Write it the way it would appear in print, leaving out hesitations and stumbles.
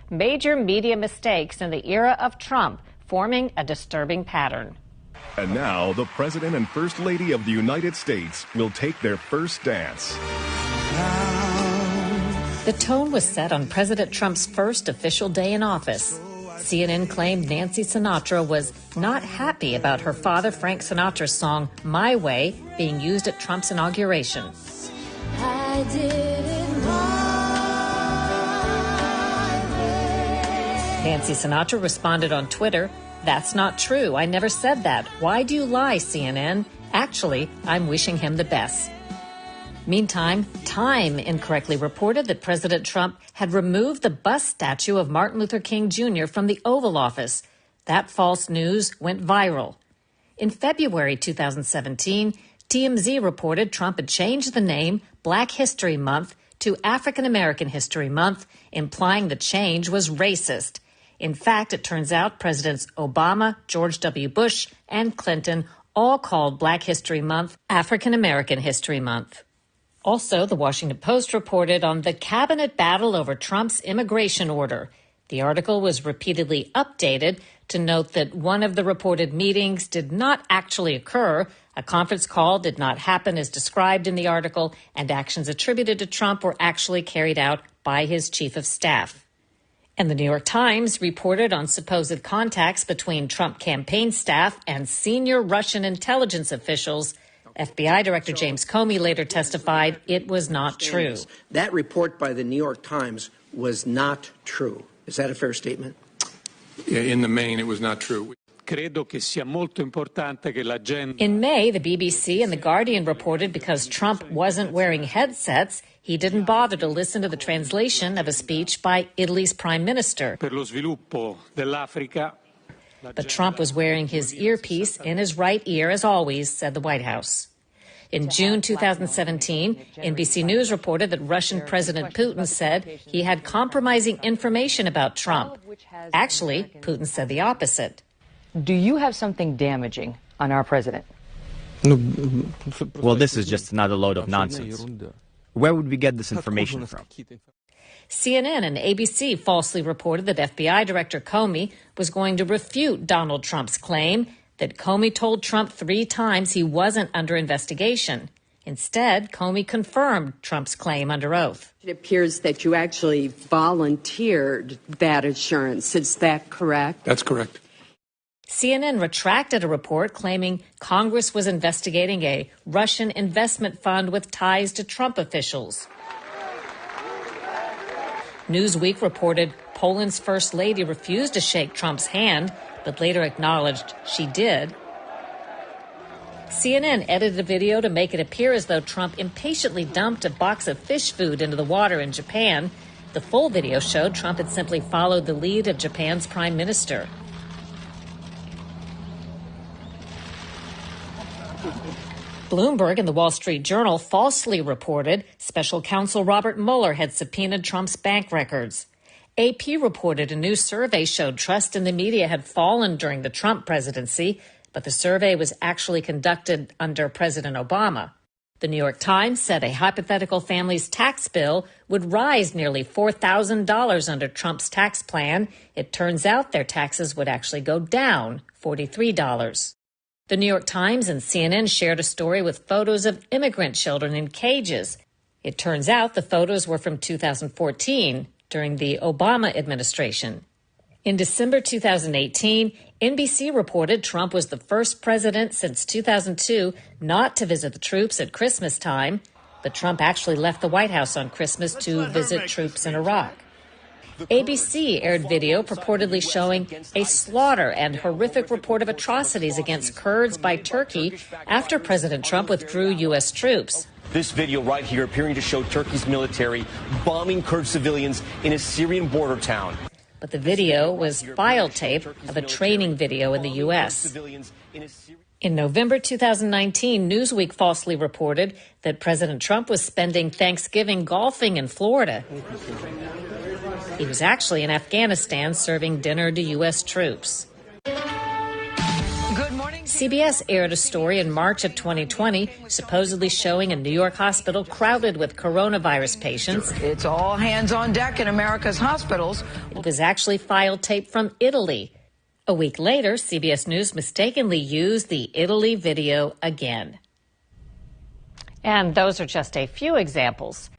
major media mistakes in the era of Trump, forming a disturbing pattern. And now, the President and First Lady of the United States will take their first dance. The tone was set on President Trump's first official day in office. CNN claimed Nancy Sinatra was not happy about her father Frank Sinatra's song My Way being used at Trump's inauguration. I did it my way. Nancy Sinatra responded on Twitter, "That's not true. I never said that. Why do you lie, CNN? Actually, I'm wishing him the best." Meantime, Time incorrectly reported that President Trump had removed the bust statue of Martin Luther King Jr. from the Oval Office. That false news went viral. In February 2017, TMZ reported Trump had changed the name Black History Month to African American History Month, implying the change was racist. In fact, it turns out Presidents Obama, George W. Bush, and Clinton all called Black History Month African American History Month. Also, the Washington Post reported on the cabinet battle over Trump's immigration order. The article was repeatedly updated to note that one of the reported meetings did not actually occur. A conference call did not happen as described in the article, and actions attributed to Trump were actually carried out by his chief of staff. And the New York Times reported on supposed contacts between Trump campaign staff and senior Russian intelligence officials. FBI Director James Comey later testified it was not true. That report by the New York Times was not true. Is that a fair statement? In the main, it was not true. In May, the BBC and The Guardian reported because Trump wasn't wearing headsets, he didn't bother to listen to the translation of a speech by Italy's prime minister. But Trump was wearing his earpiece in his right ear, as always, said the White House. In June 2017, NBC News reported that Russian President Putin said he had compromising information about Trump. Actually, Putin said the opposite. Do you have something damaging on our president? Well, this is just another load of nonsense. Where would we get this information from? CNN and ABC falsely reported that FBI Director Comey was going to refute Donald Trump's claim that Comey told Trump 3 times he wasn't under investigation. Instead, Comey confirmed Trump's claim under oath. It appears that you actually volunteered that assurance. Is that correct? That's correct. CNN retracted a report claiming Congress was investigating a Russian investment fund with ties to Trump officials. Newsweek reported Poland's First Lady refused to shake Trump's hand, but later acknowledged she did. CNN edited a video to make it appear as though Trump impatiently dumped a box of fish food into the water in Japan. The full video showed Trump had simply followed the lead of Japan's prime minister. Bloomberg and the Wall Street Journal falsely reported special counsel Robert Mueller had subpoenaed Trump's bank records. AP reported a new survey showed trust in the media had fallen during the Trump presidency, but the survey was actually conducted under President Obama. The New York Times said a hypothetical family's tax bill would rise nearly $4,000 under Trump's tax plan. It turns out their taxes would actually go down $43. The New York Times and CNN shared a story with photos of immigrant children in cages. It turns out the photos were from 2014, during the Obama administration. In December 2018, NBC reported Trump was the first president since 2002 not to visit the troops at Christmas time, but Trump actually left the White House on Christmas to visit troops in Iraq. ABC aired video purportedly showing a slaughter and horrific report of atrocities against Kurds by Turkey after President Trump withdrew U.S. troops. This video right here appearing to show Turkey's military bombing Kurd civilians in a Syrian border town. But the video was file tape of a training video in the U.S. In November 2019, Newsweek falsely reported that President Trump was spending Thanksgiving golfing in Florida. He was actually in Afghanistan serving dinner to U.S. troops. Good morning. CBS aired a story in March of 2020 supposedly showing a New York hospital crowded with coronavirus patients. It's all hands on deck in America's hospitals. It was actually file tape from Italy. A week later, CBS News mistakenly used the Italy video again. And those are just a few examples.